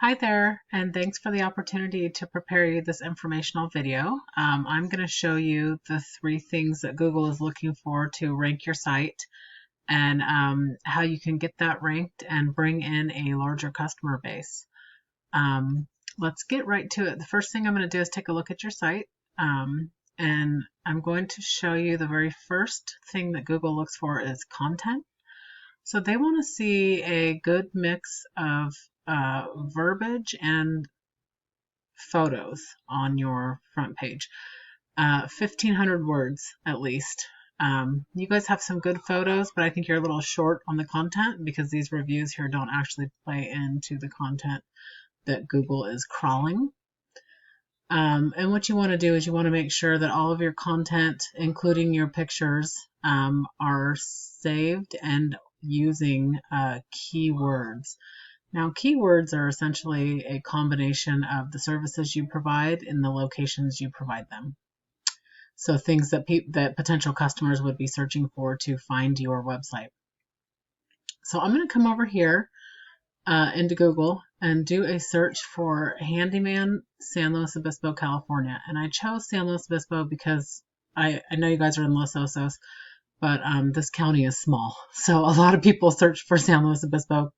Hi there, and thanks for the opportunity to prepare you this informational video. I'm going to show you the three things that Google is looking for to rank your site and how you can get that ranked and bring in a larger customer base. Let's get right to it. The first thing I'm going to do is take a look at your site, and I'm going to show you the very first thing that Google looks for is content. So they want to see a good mix of verbiage and photos on your front page. 1,500 words at least. You guys have some good photos, but I think you're a little short on the content because these reviews here don't actually play into the content that Google is crawling. And what you want to do is you want to make sure that all of your content, including your pictures, are saved and using keywords. Now, keywords are essentially a combination of the services you provide and the locations you provide them. So things that potential customers would be searching for to find your website. So I'm going to come over here into Google and do a search for Handyman, San Luis Obispo, California. And I chose San Luis Obispo because I know you guys are in Los Osos, but this county is small. So a lot of people search for San Luis Obispo,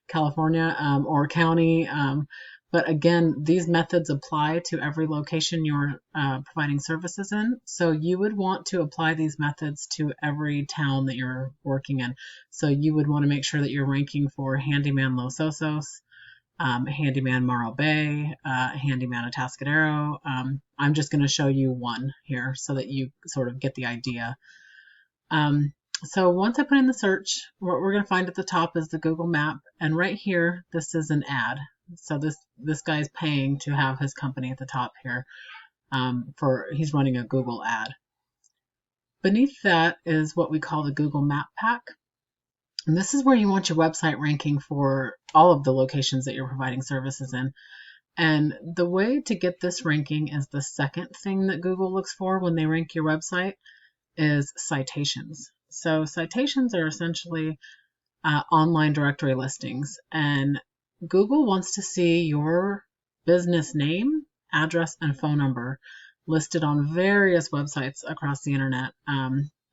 California, or county. But again, these methods apply to every location you're providing services in. So you would want to apply these methods to every town that you're working in. So you would want to make sure that you're ranking for Handyman Los Osos, Handyman Morro Bay, Handyman Atascadero. I'm just going to show you one here so that you sort of get the idea. So once I put in the search, what we're going to find at the top is the Google map. And right here, this is an ad. So this guy's paying to have his company at the top here. He's running a Google ad. Beneath that is what we call the Google Map Pack. And this is where you want your website ranking for all of the locations that you're providing services in. And the way to get this ranking is the second thing that Google looks for when they rank your website is citations. So citations are essentially online directory listings, and Google wants to see your business name, address, and phone number listed on various websites across the internet,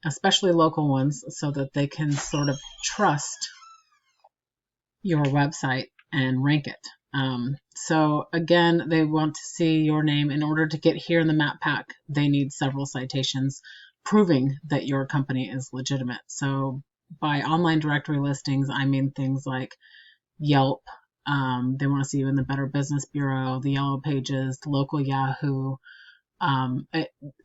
especially local ones, so that they can sort of trust your website and rank it. So again, they want to see your name. In order to get here in the map pack, they need several citations proving that your company is legitimate. So by online directory listings, I mean things like Yelp. They want to see you in the Better Business Bureau, the Yellow Pages, local Yahoo,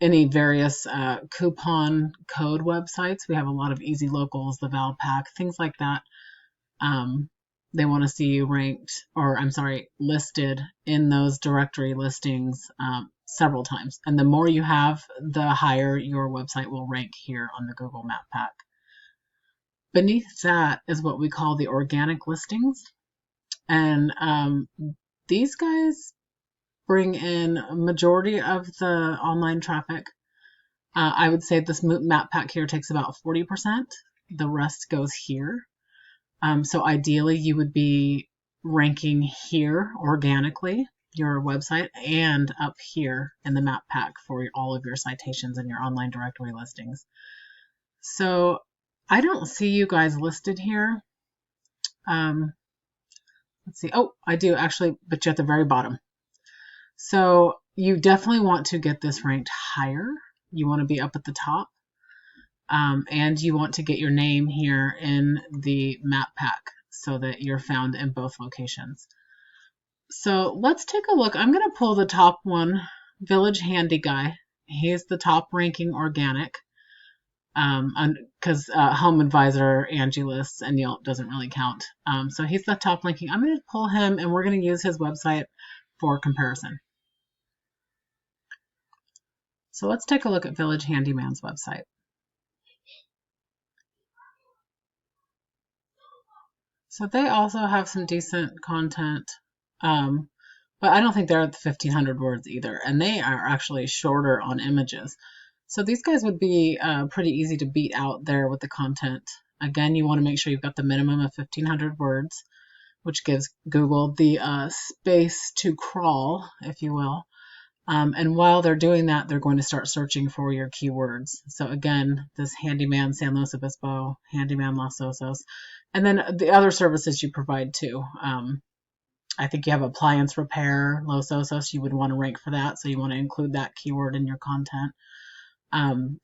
any various coupon code websites. We have a lot of Easy Locals, the Valpak, things like that. They want to see you listed in those directory listings several times. And the more you have, the higher your website will rank here on the Google Map Pack. Beneath that is what we call the organic listings. And these guys bring in a majority of the online traffic. I would say this map pack here takes about 40%. The rest goes here. So ideally, you would be ranking here organically, your website, and up here in the map pack for all of your citations and your online directory listings. So I don't see you guys listed here. Let's see. Oh, I do actually, but you're at the very bottom. So you definitely want to get this ranked higher. You want to be up at the top. And you want to get your name here in the map pack so that you're found in both locations. So let's take a look. I'm going to pull the top one, Village Handy Guy. He's the top ranking organic because Home Advisor, Angie Lists, and Yelp doesn't really count. So he's the top ranking. I'm going to pull him and we're going to use his website for comparison. So let's take a look at Village Handyman's website. So they also have some decent content, but I don't think they're at the 1,500 words either, and they are actually shorter on images. So these guys would be pretty easy to beat out there with the content. Again, you want to make sure you've got the minimum of 1,500 words. which gives Google the space to crawl, if you will. And while they're doing that, they're going to start searching for your keywords. So again, this handyman San Luis Obispo, handyman Los Osos, and then the other services you provide too. I think you have appliance repair, Los Osos, you would want to rank for that. So you want to include that keyword in your content.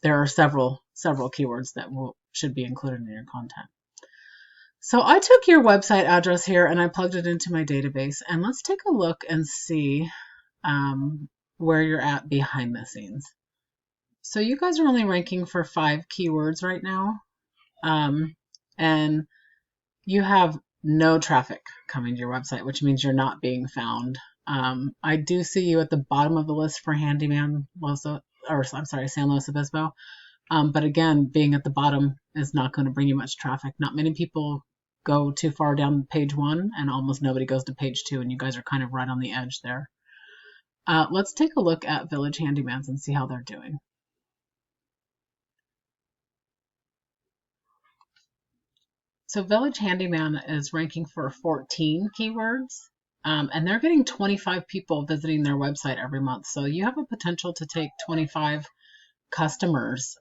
There are several keywords that should be included in your content. So I took your website address here and I plugged it into my database, and let's take a look and see where you're at behind the scenes. So you guys are only ranking for 5 keywords right now, and you have no traffic coming to your website, which means you're not being found. I do see you at the bottom of the list for handyman San Luis Obispo. But again, being at the bottom is not going to bring you much traffic. Not many people go too far down page 1, and almost nobody goes to page 2, and you guys are kind of right on the edge there. Let's take a look at Village Handymans and see how they're doing. So Village Handyman is ranking for 14 keywords, and they're getting 25 people visiting their website every month. So you have a potential to take 25 customers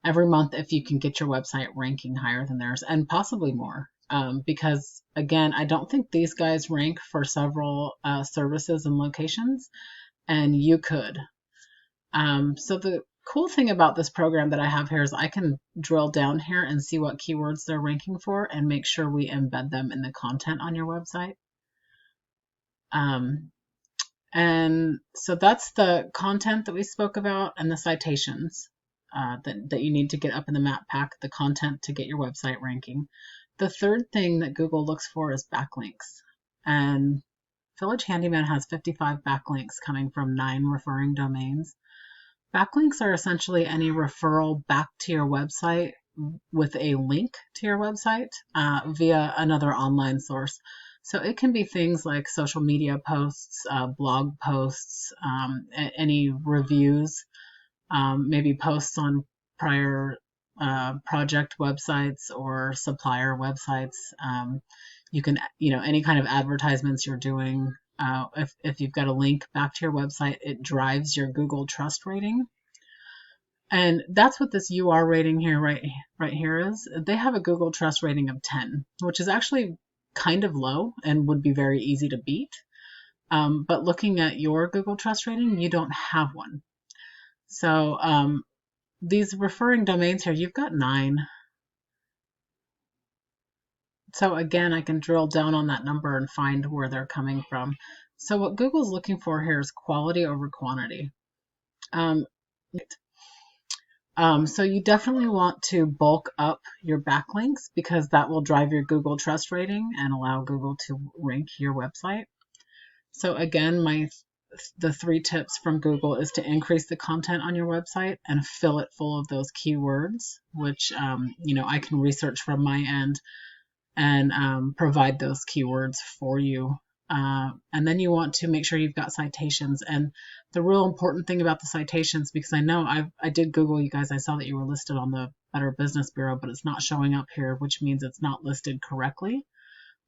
every month if you can get your website ranking higher than theirs, and possibly more. Because again, I don't think these guys rank for several services and locations, and you could. So the cool thing about this program that I have here is I can drill down here and see what keywords they're ranking for and make sure we embed them in the content on your website. And so that's the content that we spoke about, and the citations that you need to get up in the map pack, the content to get your website ranking. The third thing that Google looks for is backlinks. And Village Handyman has 55 backlinks coming from 9 referring domains. Backlinks are essentially any referral back to your website with a link to your website via another online source. So it can be things like social media posts, blog posts, any reviews, maybe posts on prior project websites or supplier websites. You can, any kind of advertisements you're doing. If you've got a link back to your website, it drives your Google trust rating. And that's what this UR rating here, right here is. They have a Google trust rating of 10, which is actually kind of low and would be very easy to beat. But looking at your Google trust rating, you don't have one. So these referring domains here, you've got 9. So again, I can drill down on that number and find where they're coming from. So what Google's looking for here is quality over quantity. So you definitely want to bulk up your backlinks, because that will drive your Google trust rating and allow Google to rank your website. So again, the 3 tips from Google is to increase the content on your website and fill it full of those keywords, which I can research from my end and provide those keywords for you. And then you want to make sure you've got citations. And the real important thing about the citations, because I know I did Google you guys, I saw that you were listed on the Better Business Bureau, but it's not showing up here, which means it's not listed correctly.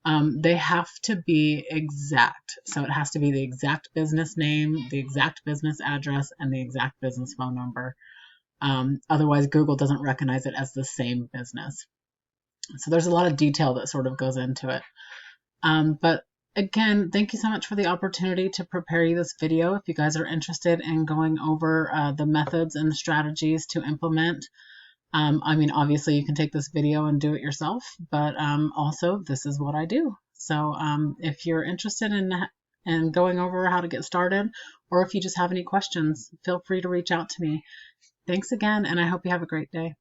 They have to be exact. So it has to be the exact business name, the exact business address, and the exact business phone number. Otherwise, Google doesn't recognize it as the same business. So there's a lot of detail that sort of goes into it. But again, thank you so much for the opportunity to prepare you this video. If you guys are interested in going over the methods and the strategies to implement, obviously you can take this video and do it yourself, but also this is what I do. So if you're interested in going over how to get started, or if you just have any questions, feel free to reach out to me. Thanks again, and I hope you have a great day.